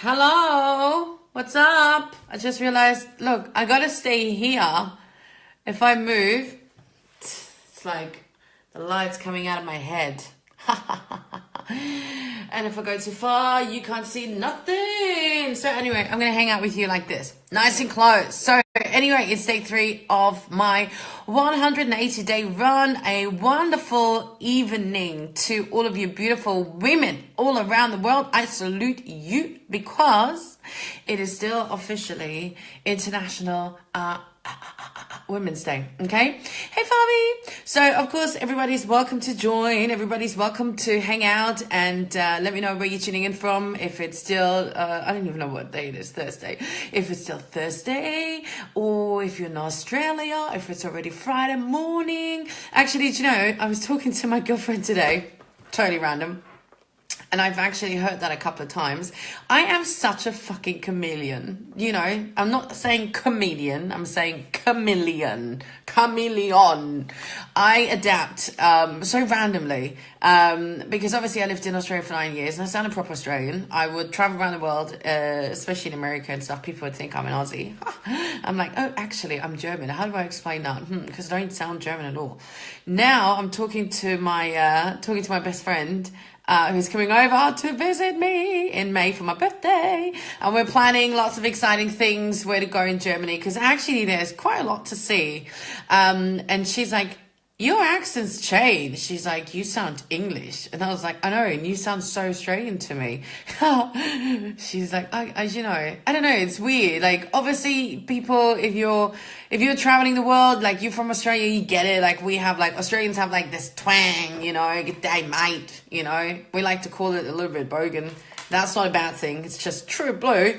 Hello, what's up? I just realized, look, I gotta stay here. If I move, it's like the light's coming out of my head. And if I go too far, you can't see nothing. So anyway, I'm gonna hang out with you like this, nice and close. So anyway, it's day 3 of my 180-day run. A wonderful evening to all of you beautiful women all around the world. I salute you because it is still officially International Women's Day. Okay. Hey, Fabi. So of course, everybody's welcome to join. Everybody's welcome to hang out and let me know where you're tuning in from. If it's still, I don't even know what day it is, Thursday. If it's still Thursday, or if you're in Australia, if it's already Friday morning. Actually, do you know, I was talking to my girlfriend today, totally random. And I've actually heard that a couple of times. I am such a fucking chameleon. You know, I'm not saying comedian. I'm saying chameleon. Chameleon. I adapt so randomly. Because obviously I lived in Australia for 9 years and I sound a proper Australian. I would travel around the world, especially in America and stuff. People would think I'm an Aussie. I'm like, oh, actually, I'm German. How do I explain that? Because I don't sound German at all. Now I'm talking to my best friend, who's coming over to visit me in May for my birthday. And we're planning lots of exciting things where to go in Germany, because actually there's quite a lot to see. And she's like, your accent's changed. She's like, you sound English. And I was like, I know, and you sound so Australian to me. She's like, you know, I don't know, it's weird. Like, obviously, people, if you're traveling the world, like, you're from Australia, you get it. Like, we have, like, Australians have, like, this twang, you know, good day, mate, you know. We like to call it a little bit bogan. That's not a bad thing. It's just true blue.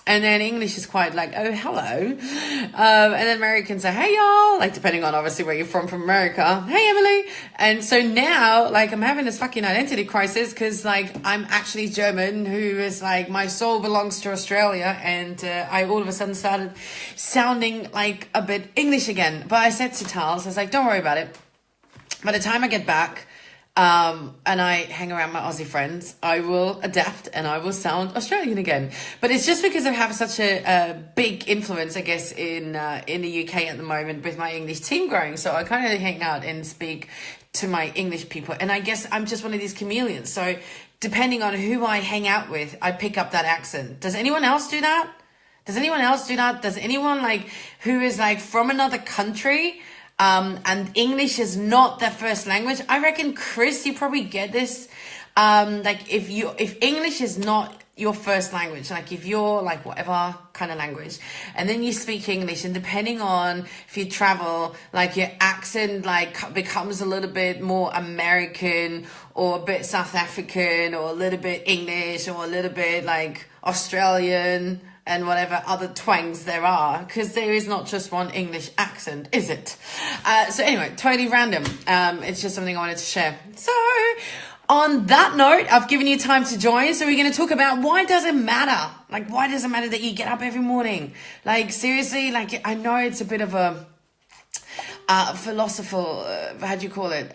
And then English is quite like, oh, hello. And then Americans say, hey, y'all. Like, depending on, obviously, where you're from America. Hey, Emily. And so now, like, I'm having this fucking identity crisis because, like, I'm actually German, who is, like, my soul belongs to Australia. And I all of a sudden started sounding, like, a bit English again. But I said to Tals, I was like, don't worry about it. By the time I get back, and I hang around my Aussie friends, I will adapt and I will sound Australian again. But it's just because I have such a big influence, I guess, in the UK at the moment with my English team growing. So I kind of hang out and speak to my English people. And I guess I'm just one of these chameleons. So depending on who I hang out with, I pick up that accent. Does anyone else do that? Does anyone else do that? Does anyone, like, who is, like, from another country, and English is not their first language? I reckon, Chris, you probably get this. Like, if English is not your first language, like if you're like whatever kind of language, and then you speak English, and depending on if you travel, like your accent like becomes a little bit more American or a bit South African or a little bit English or a little bit like Australian and whatever other twangs there are, because there is not just one English accent, is it? So anyway, totally random. It's just something I wanted to share. So on that note, I've given you time to join. So we're going to talk about why does it matter? Like, why does it matter that you get up every morning? Like, seriously, like, I know it's a bit of a philosophical, how do you call it?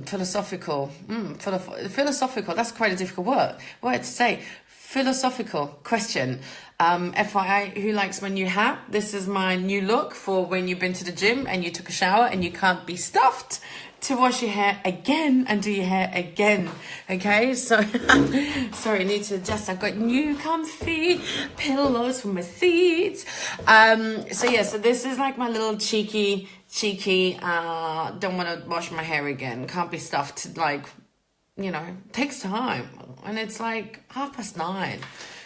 Philosophical. Philosophical. That's quite a difficult word to say. Philosophical question. FYI, who likes my new hat? This is my new look for when you've been to the gym and you took a shower and you can't be stuffed to wash your hair again and do your hair again. Okay, so sorry, I need to adjust. I've got new comfy pillows for my seats. So this is like my little cheeky, don't want to wash my hair again, can't be stuffed, like, you know, takes time. And it's like 9:30.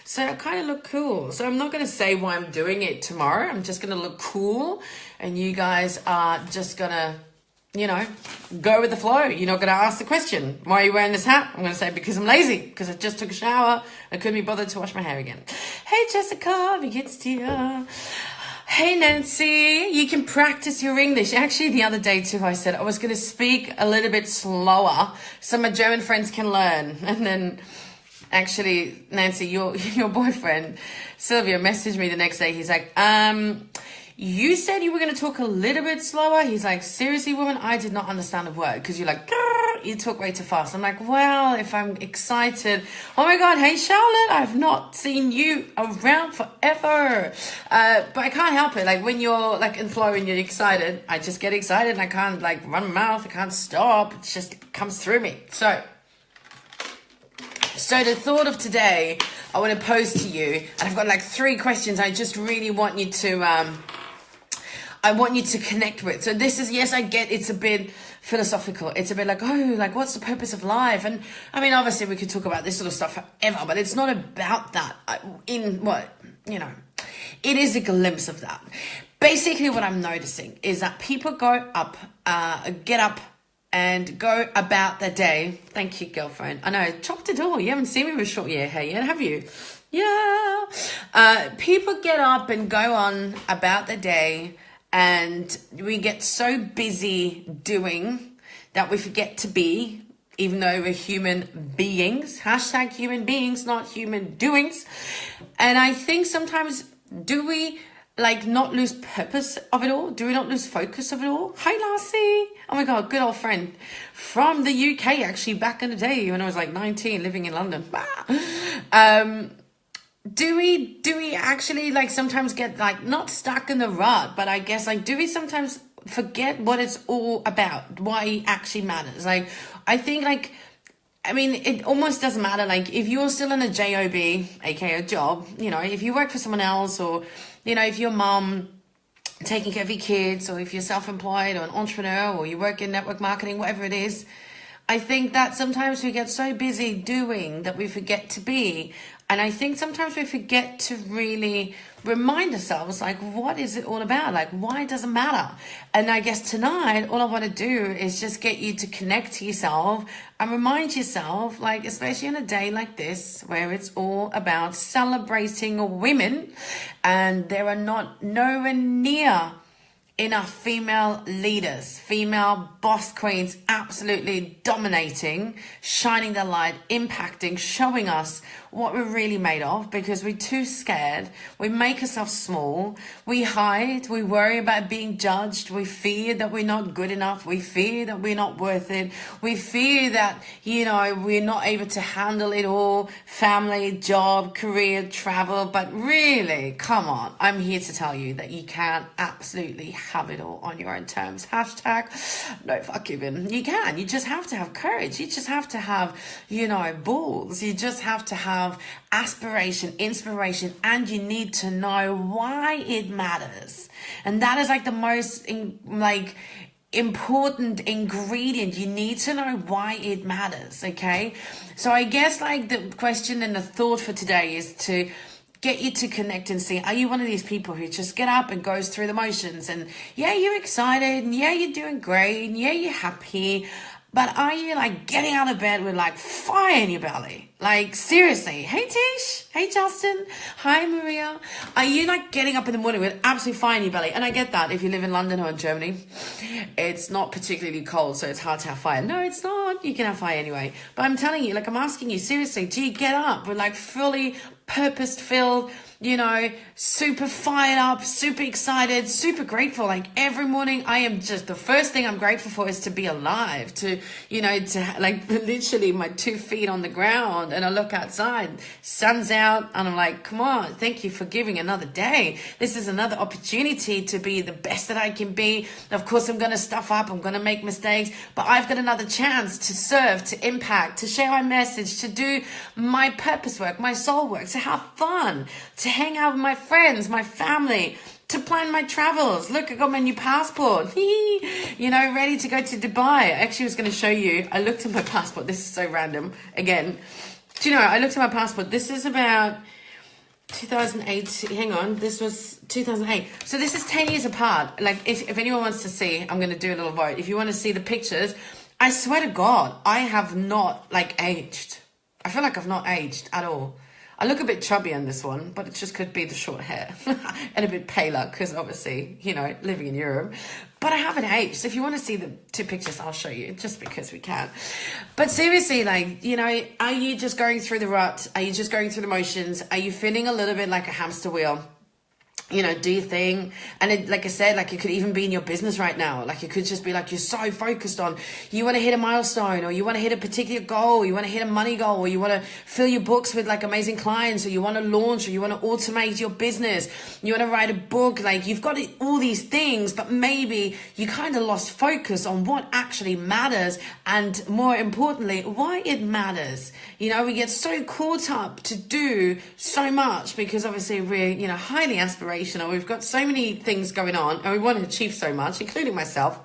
So I kind of look cool. So I'm not going to say why I'm doing it tomorrow. I'm just going to look cool. And you guys are just going to, you know, go with the flow. You're not going to ask the question, why are you wearing this hat? I'm going to say, because I'm lazy. Because I just took a shower. I couldn't be bothered to wash my hair again. Hey, Jessica, wie geht's dir? Hey, Nancy, you can practice your English. Actually, the other day too, I said I was going to speak a little bit slower so my German friends can learn. And then actually, Nancy, your boyfriend, Sylvia, messaged me the next day. He's like, you said you were going to talk a little bit slower. He's like, seriously, woman, I did not understand a word. Because you're like, you talk way too fast. I'm like, well, if I'm excited, oh my God, hey Charlotte, I've not seen you around forever. But I can't help it. Like when you're like in flow and you're excited, I just get excited and I can't like run my mouth. I can't stop. It just comes through me. So the thought of today, I want to pose to you, and I've got like 3 questions I just really want you to, I want you to connect with. So this is, yes, I get it's a bit philosophical. It's a bit like, oh, like what's the purpose of life? And I mean, obviously we could talk about this sort of stuff forever, but it's not about that. It is a glimpse of that. Basically what I'm noticing is that people get up and go about their day. Thank you, girlfriend. I know, chopped it all. You haven't seen me with short hair yet, have you? Yeah. People get up and go on about their day, and we get so busy doing that we forget to be, even though we're human beings. Hashtag human beings, not human doings. And I think sometimes, do we like not lose purpose of it all? Do we not lose focus of it all? Hi, Lassie. Oh my God, good old friend from the UK, actually, back in the day when I was like 19, living in London. Do we actually like sometimes get like not stuck in the rut, but I guess like, do we sometimes forget what it's all about, why it actually matters? Like, I think like, I mean, it almost doesn't matter. Like if you're still in a job, aka a job, you know, if you work for someone else, or, you know, if your mom taking care of your kids, or if you're self-employed or an entrepreneur, or you work in network marketing, whatever it is, I think that sometimes we get so busy doing that we forget to be. And I think sometimes we forget to really remind ourselves, like, what is it all about? Like, why does it matter? And I guess tonight, all I want to do is just get you to connect to yourself and remind yourself, like, especially on a day like this, where it's all about celebrating women, and there are nowhere near enough female leaders, female boss queens, absolutely dominating, shining their light, impacting, showing us what we're really made of, because we're too scared. We make ourselves small. We hide. We worry about being judged. We fear that we're not good enough. We fear that we're not worth it. We fear that, you know, we're not able to handle it all. Family, job, career, travel. But really, come on. I'm here to tell you that you can absolutely have it all on your own terms. Hashtag no fuck giving. You can. You just have to have courage. You just have to have, you know, balls. You just have to have aspiration, inspiration, and you need to know why it matters. And that is like the most important ingredient. You need to know why it matters. Okay, so I guess like the question and the thought for today is to get you to connect and see, are you one of these people who just get up and goes through the motions, and yeah, you're excited, and yeah, you're doing great, and yeah, you're happy, but are you like getting out of bed with like fire in your belly? Like seriously, hey Tish, hey Justin, hi Maria. Are you like getting up in the morning with absolute fire in your belly? And I get that if you live in London or in Germany, it's not particularly cold, so it's hard to have fire. No, it's not. You can have fire anyway. But I'm telling you, like I'm asking you seriously, do you get up with like fully purpose-filled, you know, super fired up, super excited, super grateful? Like every morning I am just, the first thing I'm grateful for is to be alive, to, you know, to like literally my 2 feet on the ground, and I look outside, sun's out, and I'm like, come on, thank you for giving another day. This is another opportunity to be the best that I can be. Of course, I'm going to stuff up, I'm going to make mistakes, but I've got another chance to serve, to impact, to share my message, to do my purpose work, my soul work, to have fun, to hang out with my friends, my family, to plan my travels. Look, I got my new passport. You know, ready to go to Dubai. I actually was going to show you. I looked at my passport. This is so random. Again, do you know, I looked at my passport. This is about 2008. Hang on. This was 2008. So this is 10 years apart. Like if anyone wants to see, I'm going to do a little vote. If you want to see the pictures, I swear to God, I have not like aged. I feel like I've not aged at all. I look a bit chubby on this one, but it just could be the short hair and a bit paler because obviously, you know, living in Europe. But I haven't aged. So if you want to see the 2 pictures, I'll show you just because we can. But seriously, like, you know, are you just going through the rut? Are you just going through the motions? Are you feeling a little bit like a hamster wheel? do your thing. And it, like I said, like it could even be in your business right now. Like it could just be like you're so focused on, you want to hit a milestone, or you want to hit a particular goal, or you want to hit a money goal, or you want to fill your books with like amazing clients, or you want to launch, or you want to automate your business, you want to write a book. Like you've got all these things, but maybe you kind of lost focus on what actually matters, and more importantly, why it matters. We get so caught up to do so much because obviously we're, highly aspirational. We've got so many things going on and we want to achieve so much, including myself.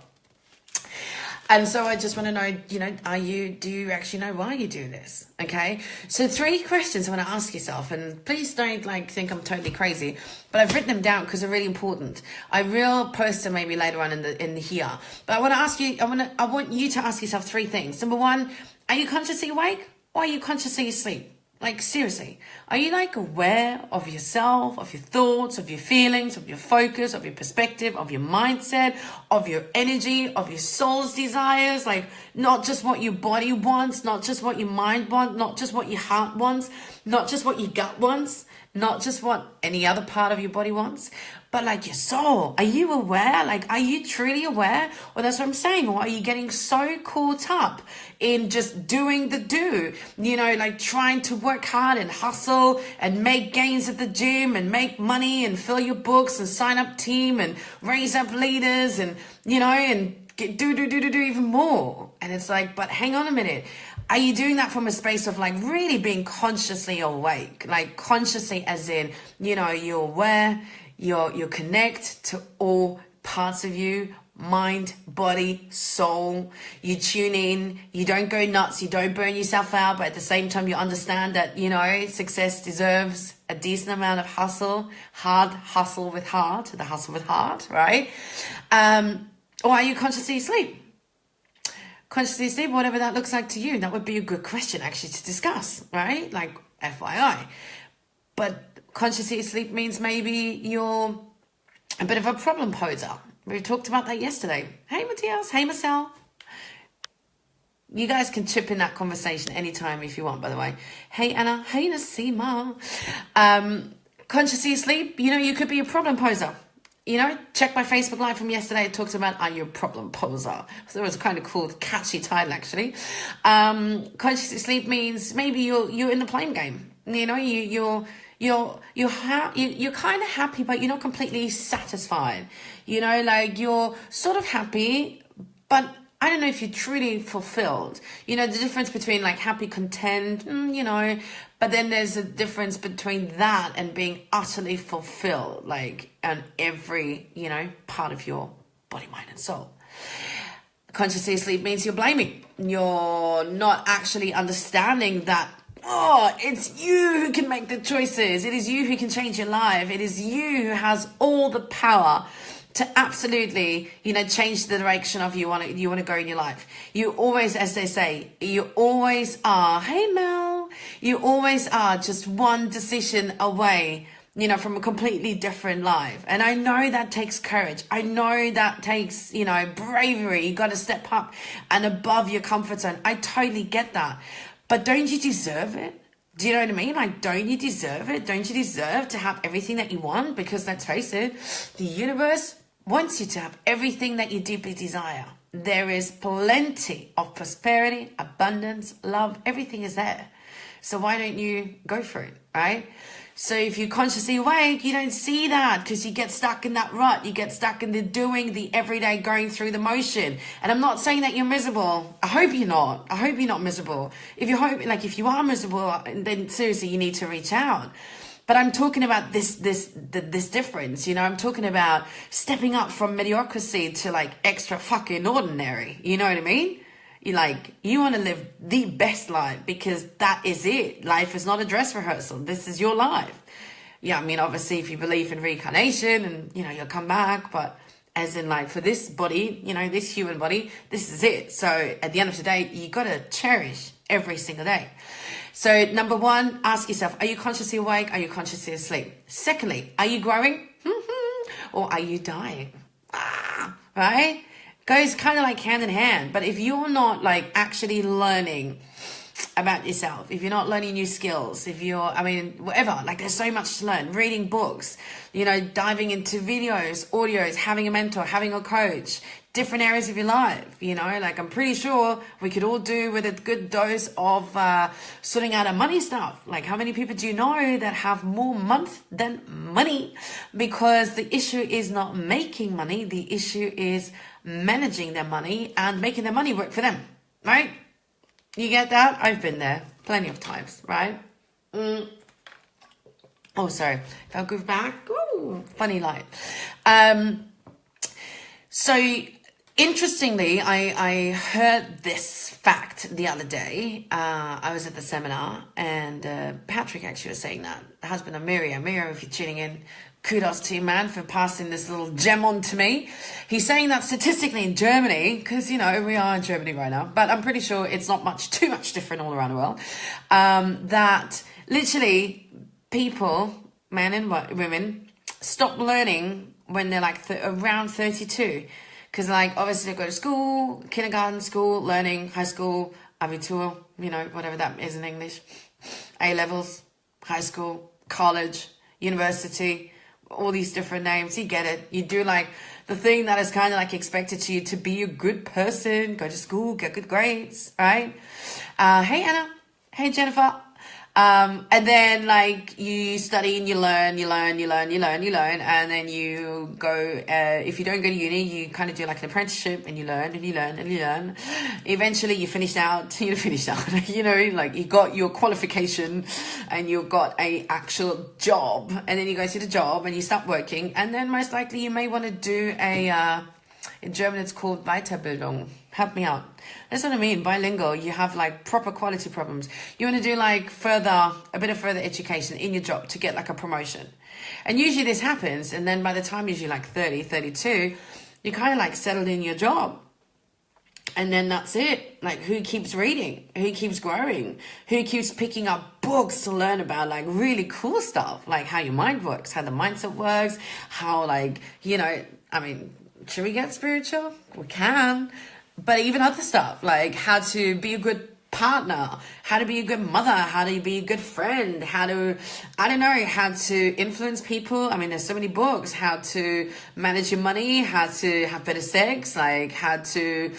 And so I just want to know, do you actually know why you do this? Okay. So 3 questions I want to ask yourself, and please don't think I'm totally crazy, but I've written them down because they're really important. I will post them maybe later on in the here, but I want to ask you, I want you to ask yourself 3 things. Number 1, are you consciously awake or are you consciously asleep? Like seriously, are you aware of yourself, of your thoughts, of your feelings, of your focus, of your perspective, of your mindset, of your energy, of your soul's desires? Like not just what your body wants, not just what your mind wants, not just what your heart wants, not just what your gut wants, not just what any other part of your body wants, but your soul. Are you aware? Are you truly aware? Well, that's what I'm saying. Or are you getting so caught up in just doing the do, trying to work hard and hustle and make gains at the gym and make money and fill your books and sign up team and raise up leaders and, and do even more. And it's but hang on a minute. Are you doing that from a space of really being consciously awake? Consciously as in, you're aware, you connect to all parts of you, mind, body, soul. You tune in, you don't go nuts, you don't burn yourself out, but at the same time you understand that, success deserves a decent amount of hustle, hard hustle with heart, the hustle with heart, right? Or are you consciously asleep? Consciously asleep, whatever that looks like to you, that would be a good question actually to discuss, right? FYI. But consciously asleep means maybe you're a bit of a problem poser. We talked about that yesterday. Hey, Matthias. Hey, Marcel. You guys can chip in that conversation anytime if you want, by the way. Hey, Anna. Hey, Nasima. Consciously asleep, you could be a problem poser. Check my Facebook Live from yesterday. It talks about, are you a problem poser? So it was kind of cool, catchy title actually. Consciously asleep means maybe you're in the blame game. You're kind of happy, but you're not completely satisfied. You're sort of happy, but I don't know if you're truly fulfilled. The difference between happy, content, but then there's a difference between that and being utterly fulfilled, on every, part of your body, mind, and soul. Consciously asleep means you're blaming. You're not actually understanding that, it's you who can make the choices. It is you who can change your life. It is you who has all the power to absolutely, change the direction of you want to go in your life. You always, as they say, you always are, hey Mel, you always are just one decision away, from a completely different life. And I know that takes courage. I know that takes, bravery. You got to step up and above your comfort zone. I totally get that. But don't you deserve it? Do you know what I mean? Don't you deserve it? Don't you deserve to have everything that you want? Because let's face it, the universe wants you to have everything that you deeply desire. There is plenty of prosperity, abundance, love, everything is there. So why don't you go for it, right? So if you're consciously awake, you don't see that because you get stuck in that rut. You get stuck in the doing, the everyday going through the motion. And I'm not saying that you're miserable. I hope you're not. I hope you're not miserable. If you are miserable, then seriously, you need to reach out. But I'm talking about this difference, I'm talking about stepping up from mediocrity to extra fucking ordinary. You know what I mean? You want to live the best life because that is it. Life is not a dress rehearsal. This is your life. Yeah, I mean, obviously if you believe in reincarnation and, you'll come back, but as in for this body, this human body, this is it. So at the end of the day, you got to cherish every single day. So number 1, ask yourself, are you consciously awake? Are you consciously asleep? Secondly, are you growing? Or are you dying? Right? Goes kind of hand in hand. But if you're not actually learning about yourself, if you're not learning new skills, if you're, I mean, whatever, like there's so much to learn, reading books, you know, diving into videos, audios, having a mentor, having a coach, different areas of your life, you know, like I'm pretty sure we could all do with a good dose of sorting out our money stuff. Like how many people do you know that have more month than money? Because the issue is not making money. The issue is managing their money and making their money work for them, right? You get that? I've been there plenty of times, right? Oh, sorry. If I go back, ooh, funny light. So interestingly, I heard this fact the other day. I was at the seminar and Patrick actually was saying that. The husband of Miriam, if you're tuning in, kudos to you, man, for passing this little gem on to me. He's saying that statistically in Germany, because, you know, we are in Germany right now, but I'm pretty sure it's not too much different all around the world, that literally people, men and women, stop learning when they're like around 32. Because, like, obviously they go to school, kindergarten, school, learning, high school, Abitur, you know, whatever that is in English, A-levels, high school, college, university, all these different names. You get it. You do like the thing that is kind of like expected to you to be a good person, go to school, get good grades, right? Hey, Anna. Hey, Jennifer. And then like you study and you learn, and then you go, if you don't go to uni, you kind of do like an apprenticeship and you learn. Eventually you finish out, you know, like you got your qualification and you've got a actual job, and then you go to the job and you start working, and then most likely you may want to do in German it's called Weiterbildung. Help me out. That's what I mean. Bilingual, you have like proper quality problems. You want to do like a bit of further education in your job to get like a promotion. And usually this happens. And then by the time usually like 30, 32, you're kind of like settled in your job. And then that's it. Like who keeps reading? Who keeps growing? Who keeps picking up books to learn about like really cool stuff? Like how your mind works, how the mindset works, how like, you know, I mean, should we get spiritual? We can. But even other stuff, like how to be a good partner, how to be a good mother, how to be a good friend, how to influence people. I mean, there's so many books, how to manage your money, how to have better sex, like how to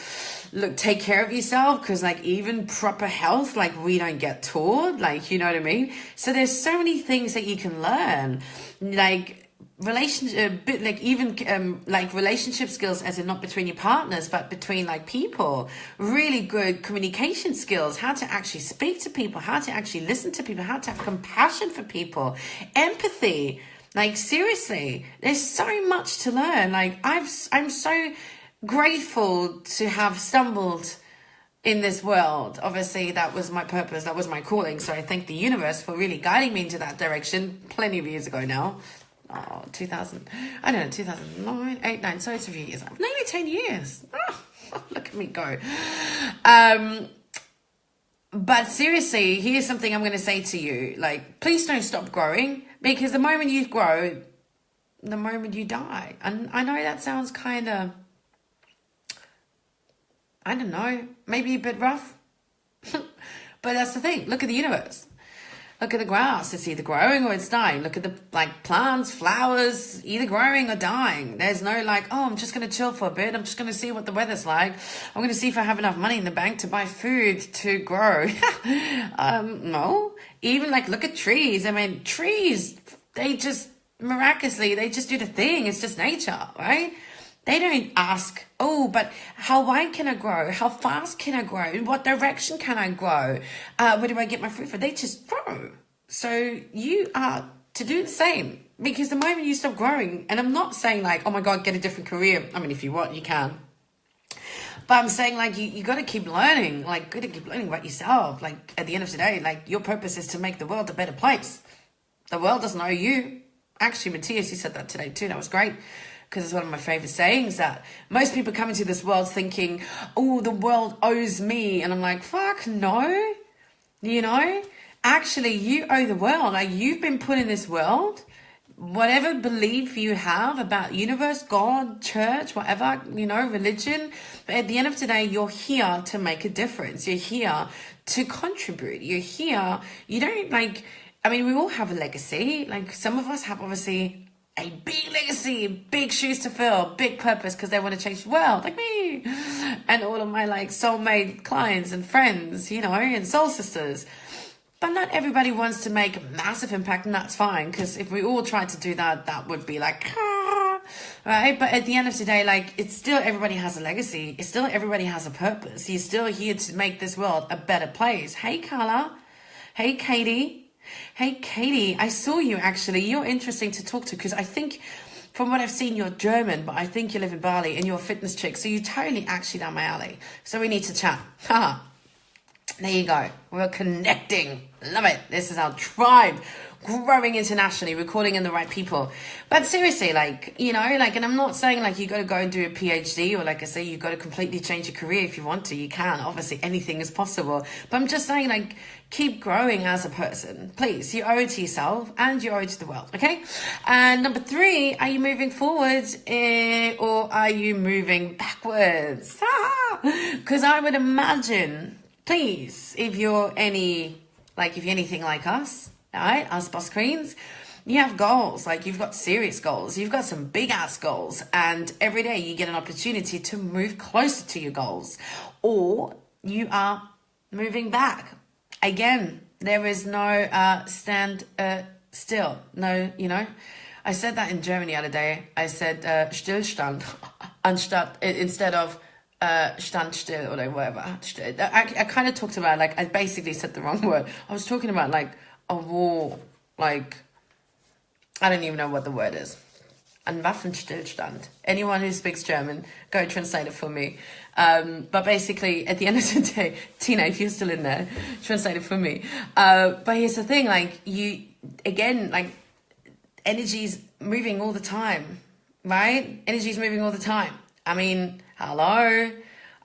take care of yourself. Cause like even proper health, like we don't get taught, like, you know what I mean? So there's so many things that you can learn, like relationship, like even like relationship skills, as in not between your partners but between like people, really good communication skills, how to actually speak to people, how to actually listen to people, how to have compassion for people, empathy. Like seriously, there's so much to learn. Like I'm so grateful to have stumbled in this world. Obviously that was my purpose, that was my calling, so I thank the universe for really guiding me into that direction plenty of years ago now. 2009, 8, 9, so it's a few years. Nearly 10 years. Oh, look at me go. But seriously, here's something I'm going to say to you. Like, please don't stop growing, because the moment you grow, the moment you die. And I know that sounds kind of, I don't know, maybe a bit rough. But that's the thing. Look at the universe. Look at the grass, it's either growing or it's dying. Look at the like plants, flowers, either growing or dying. There's no like, oh, I'm just going to chill for a bit. I'm just going to see what the weather's like. I'm going to see if I have enough money in the bank to buy food to grow. No. Even like, look at trees. I mean, trees, they just miraculously, they just do the thing. It's just nature, right? They don't ask, oh, but how wide can I grow? How fast can I grow? In what direction can I grow? Where do I get my fruit from? They just grow. So you are to do the same, because the moment you stop growing, and I'm not saying like, oh my God, get a different career. I mean, if you want, you can. But I'm saying like, you got to keep learning, like got to keep learning about yourself. Like at the end of the day, like your purpose is to make the world a better place. The world doesn't owe you. Actually, Matthias, you said that today too. That was great. Because it's one of my favorite sayings, that most people come into this world thinking, oh, the world owes me. And I'm like, fuck no. You know, actually you owe the world. Like you've been put in this world, whatever belief you have about universe, God, church, whatever, you know, religion. But at the end of the day, you're here to make a difference. You're here to contribute. You're here. You don't like, I mean, we all have a legacy. Like some of us have obviously a big legacy, big shoes to fill, big purpose because they want to change the world, like me and all of my like soulmate clients and friends, you know, and soul sisters. But not everybody wants to make a massive impact, and that's fine, because if we all tried to do that, that would be like, right? But at the end of the day, like, it's still everybody has a legacy. It's still everybody has a purpose. You're still here to make this world a better place. Hey, Carla. Hey, Katie. Hey, Katie, I saw you actually. You're interesting to talk to because I think from what I've seen, you're German, but I think you live in Bali and you're a fitness chick. So you're totally actually down my alley. So we need to chat. Haha. There you go. We're connecting. Love it. This is our tribe. Growing internationally, recording in the right people. But seriously, like, you know, like, and I'm not saying like you got to go and do a PhD or like I say, you got to completely change your career if you want to. You can. Obviously, anything is possible. But I'm just saying, like, keep growing as a person. Please, you owe it to yourself and you owe it to the world, okay? And number 3, are you moving forward or are you moving backwards? Because I would imagine, please, if you're anything like us, all right, us boss queens, you have goals, like you've got serious goals, you've got some big ass goals, and every day you get an opportunity to move closer to your goals, or you are moving back. Again, there is no stand still. No, you know, I said that in German the other day. I said Stillstand instead of stand still or whatever. I kind of talked about, like, I basically said the wrong word. I was talking about like a war, like, I don't even know what the word is. Ein Waffenstillstand. Anyone who speaks German, go translate it for me. But basically, at the end of the day, Tina, if you're still in there, translate it for me. But here's the thing, like, you, again, like, energy's moving all the time, right? Energy's moving all the time. I mean, hello?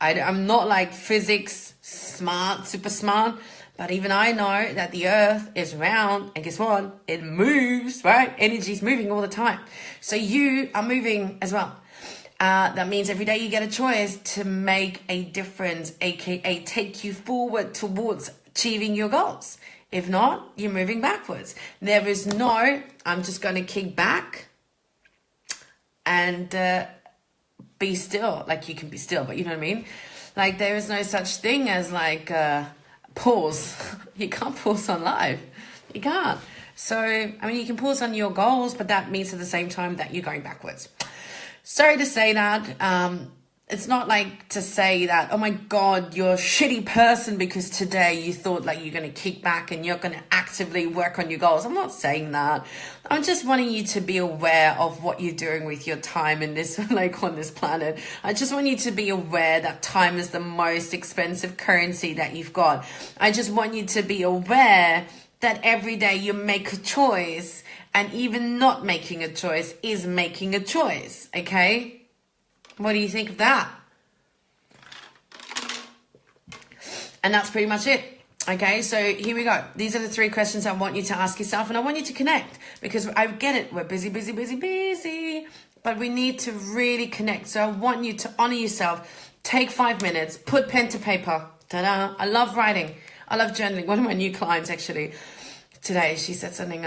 I'm not like physics smart, super smart, but even I know that the earth is round, and guess what? It moves, right? Energy's moving all the time. So you are moving as well. That means every day you get a choice to make a difference, aka take you forward towards achieving your goals. If not, you're moving backwards. There is no, I'm just going to kick back and be still. Like, you can be still, but you know what I mean? Like, there is no such thing as like pause. You can't pause on life. You can't. So, I mean, you can pause on your goals, but that means at the same time that you're going backwards. Sorry to say that. It's not like to say that, oh my God, you're a shitty person because today you thought like you're going to kick back and you're going to actively work on your goals. I'm not saying that. I'm just wanting you to be aware of what you're doing with your time in this, like, on this planet. I just want you to be aware that time is the most expensive currency that you've got. I just want you to be aware that every day you make a choice, and even not making a choice is making a choice, okay? What do you think of that? And that's pretty much it. Okay, so here we go. These are the 3 questions I want you to ask yourself, and I want you to connect, because I get it. We're busy, but we need to really connect. So I want you to honor yourself. Take 5 minutes, put pen to paper. Ta-da. I love writing. I love journaling. One of my new clients, actually, today, she said something,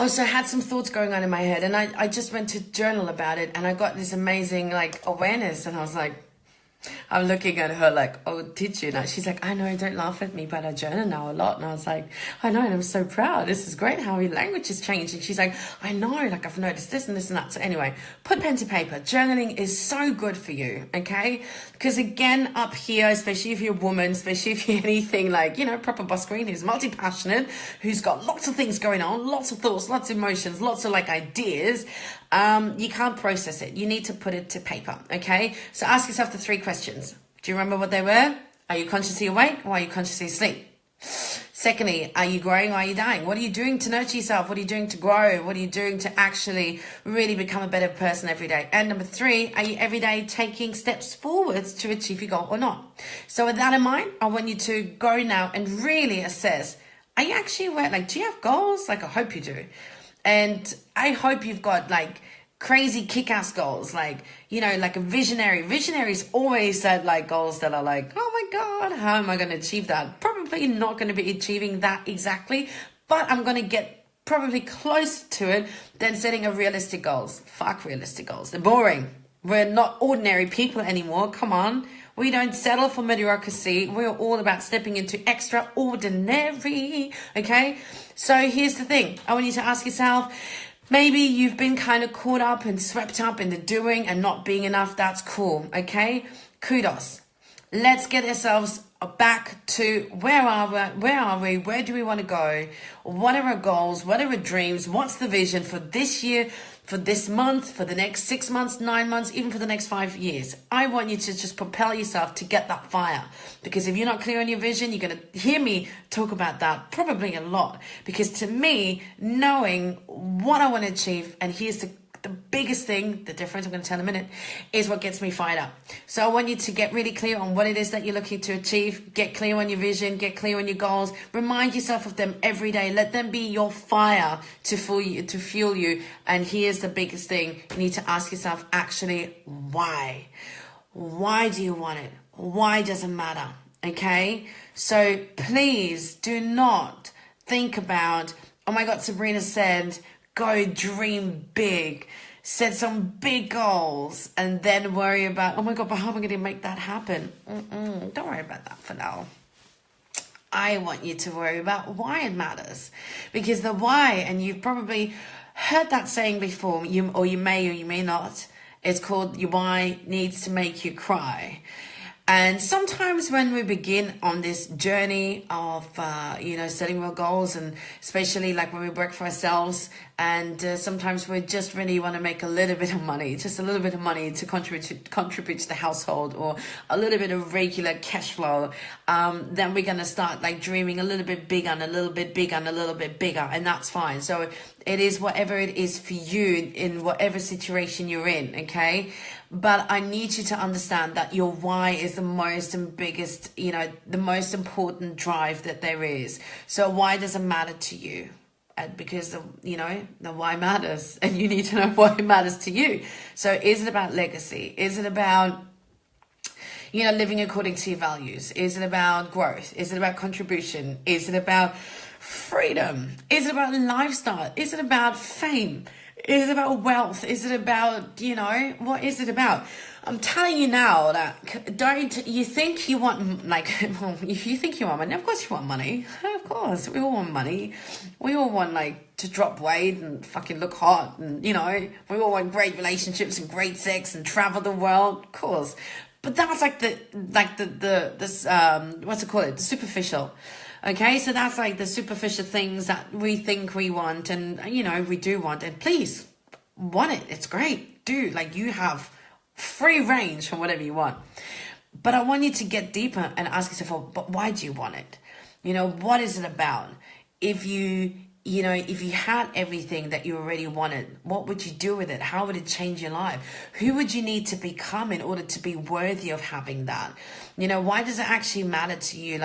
so I had some thoughts going on in my head, and I just went to journal about it, and I got this amazing, like, awareness, and I was like, I'm looking at her like, oh, did you? Now she's like, I know, don't laugh at me, but I journal now a lot. And I was like, I know, and I'm so proud. This is great how your language has changed. And she's like, I know, like, I've noticed this and this and that. So anyway, put pen to paper. Journaling is so good for you, okay? Because again, up here, especially if you're a woman, especially if you're anything like, you know, proper boss queen who's multi-passionate, who's got lots of things going on, lots of thoughts, lots of emotions, lots of like ideas, you can't process it. You need to put it to paper, okay? So ask yourself the 3 questions. Do you remember what they were? Are you consciously awake or are you consciously asleep? Secondly, are you growing or are you dying? What are you doing to nurture yourself? What are you doing to grow? What are you doing to actually really become a better person every day? And number 3, are you every day taking steps forwards to achieve your goal or not? So with that in mind, I want you to go now and really assess, are you actually aware? Like, do you have goals? Like, I hope you do. And I hope you've got like crazy kick-ass goals, like, you know, like a visionary. Visionaries always set like goals that are like, oh my God, how am I going to achieve that? Probably not going to be achieving that exactly, but I'm going to get probably close to it than setting a realistic goals. Fuck realistic goals. They're boring. We're not ordinary people anymore. Come on. We don't settle for mediocrity. We're all about stepping into extraordinary. Okay. So here's the thing. I want you to ask yourself, maybe you've been kind of caught up and swept up in the doing and not being enough. That's cool. Okay. Kudos. Let's get ourselves back to where are we? Where do we want to go? What are our goals? What are our dreams? What's the vision for this year, for this month, for the next 6 months, 9 months, even for the next 5 years? I want you to just propel yourself to get that fire. Because if you're not clear on your vision, you're going to hear me talk about that probably a lot. Because to me, knowing what I want to achieve, and here's the biggest thing, the difference I'm going to tell in a minute, is what gets me fired up. So I want you to get really clear on what it is that you're looking to achieve. Get clear on your vision. Get clear on your goals. Remind yourself of them every day. Let them be your fire to fuel you. And here's the biggest thing. You need to ask yourself, actually, why? Why do you want it? Why does it matter? Okay? So please do not think about, oh my God, Sabrina said, go dream big, set some big goals, and then worry about, oh my God, but how am I going to make that happen? Don't worry about that for now. I want you to worry about why it matters. Because the why, and you've probably heard that saying before, you may not, it's called your why needs to make you cry. And sometimes when we begin on this journey of, setting real goals, and especially like when we work for ourselves, and sometimes we just really want to make a little bit of money, just a little bit of money to contribute to the household, or a little bit of regular cash flow, then we're going to start like dreaming a little bit bigger and a little bit bigger and a little bit bigger, and that's fine. So it is whatever it is for you in whatever situation you're in, okay? But I need you to understand that your why is the most and biggest, the most important drive that there is. So why does it matter to you? Because the why matters, and you need to know why it matters to you. So is it about legacy? Is it about living according to your values? Is it about growth? Is it about contribution? Is it about freedom? Is it about lifestyle? Is it about fame? Is it about wealth? Is it about, what is it about? I'm telling you now that you think you want, if you think you want money, of course you want money. Of course, we all want money. We all want, to drop weight and fucking look hot. And, we all want great relationships and great sex and travel the world, of course. But that's the superficial. Okay, so that's like the superficial things that we think we want, and we do want, and please want it. It's great. Do you have free range for whatever you want. But I want you to get deeper and ask yourself, well, but why do you want it? What is it about? If you had everything that you already wanted, what would you do with it? How would it change your life? Who would you need to become in order to be worthy of having that? Why does it actually matter to you?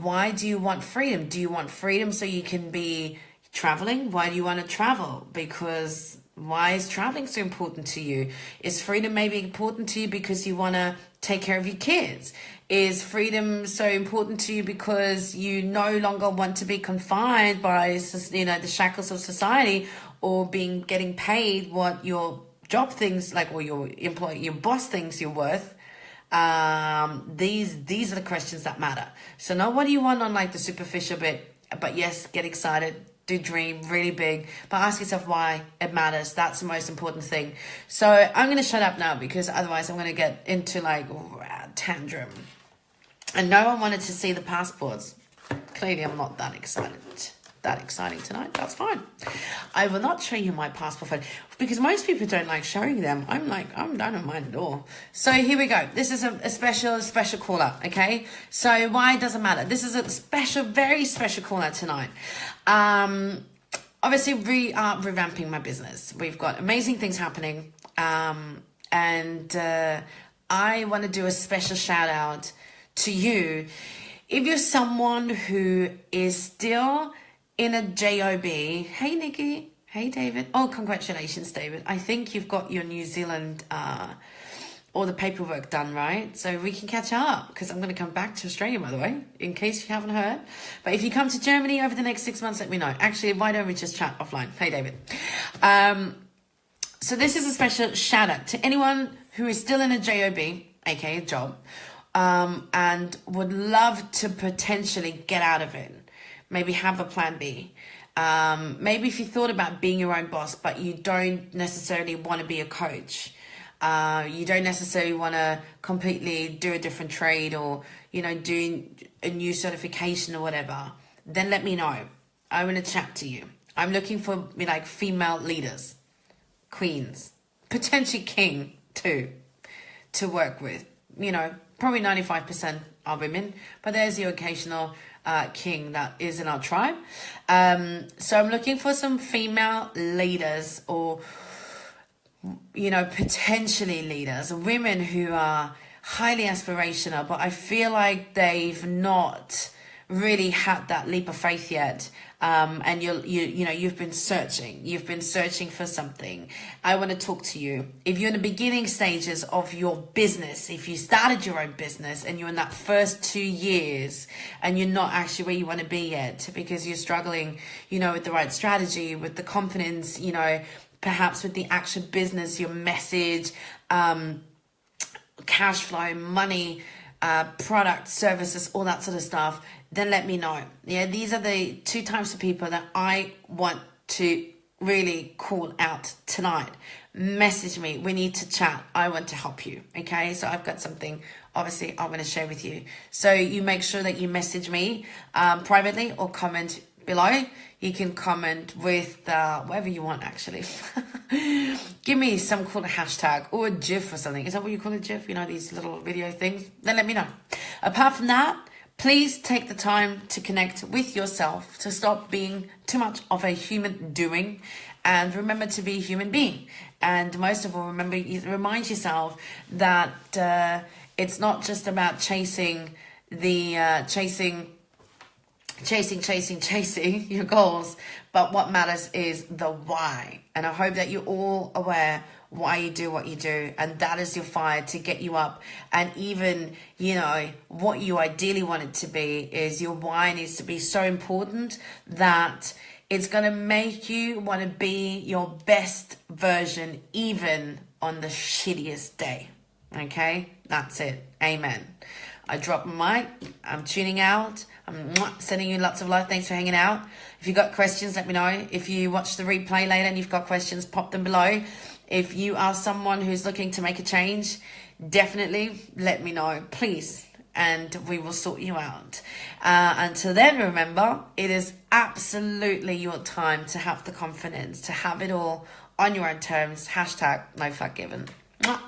Why do you want freedom? Do you want freedom so you can be traveling? Why do you want to travel? Because why is traveling so important to you? Is freedom maybe important to you because you want to take care of your kids? Is freedom so important to you because you no longer want to be confined by, the shackles of society, or getting paid what your job thinks, or your boss thinks you're worth? These are the questions that matter. So not what do you want on the superficial bit, but yes, get excited, do dream really big, but ask yourself why it matters. That's the most important thing. So I'm going to shut up now, because otherwise I'm going to get into a tantrum. And no one wanted to see the passports. Clearly I'm not that exciting tonight. That's fine. I will not show you my passport photo, because most people don't like showing them. I don't mind at all. So here we go. This is a special call out. Okay. So why does it matter? This is a very special call out tonight. Obviously we are revamping my business. We've got amazing things happening. And I want to do a special shout out to you. If you're someone who is still in a job, hey Nikki, Hey, David. Oh, congratulations, David. I think you've got your New Zealand all the paperwork done, right? So we can catch up because I'm going to come back to Australia, by the way, in case you haven't heard. But if you come to Germany over the next 6 months, let me know. Actually, why don't we just chat offline? Hey, David. So this is a special shout out to anyone who is still in a job, aka job, and would love to potentially get out of it. Maybe have a plan B. Maybe if you thought about being your own boss, but you don't necessarily want to be a coach. You don't necessarily want to completely do a different trade or, do a new certification or whatever. Then let me know. I want to chat to you. I'm looking for female leaders, queens, potentially king too, to work with. Probably 95% are women, but there's the occasional king that is in our tribe. So I'm looking for some female leaders or, potentially leaders, women who are highly aspirational, but I feel like they've not really had that leap of faith yet. And you've been searching for something. I want to talk to you. If you're in the beginning stages of your business, if you started your own business and you're in that first 2 years and you're not actually where you want to be yet because you're struggling, with the right strategy, with the confidence, perhaps with the actual business, your message, cash flow, money, product, services, all that sort of stuff, then let me know. Yeah, these are the 2 types of people that I want to really call out tonight. Message me. We need to chat. I want to help you. Okay, so I've got something obviously I want to share with you. So you make sure that you message me privately or comment below. You can comment with whatever you want, actually. Give me some cool hashtag or a GIF or something. Is that what you call a GIF? These little video things. Then let me know. Apart from that, please take the time to connect with yourself, to stop being too much of a human doing, and remember to be a human being. And most of all, remind yourself that it's not just about chasing your goals, but what matters is the why. And I hope that you're all aware why you do what you do, and that is your fire to get you up. And even what you ideally want it to be is your why needs to be so important that it's going to make you want to be your best version even on the shittiest day. Okay, that's it. Amen. I drop my mic. I'm tuning out. I'm sending you lots of love. Thanks for hanging out. If you've got questions, let me know. If you watch the replay later and you've got questions, pop them below. If you are someone who's looking to make a change, definitely let me know, please. And we will sort you out. Until then, remember, it is absolutely your time to have the confidence, to have it all on your own terms. Hashtag no fuck given. Mwah.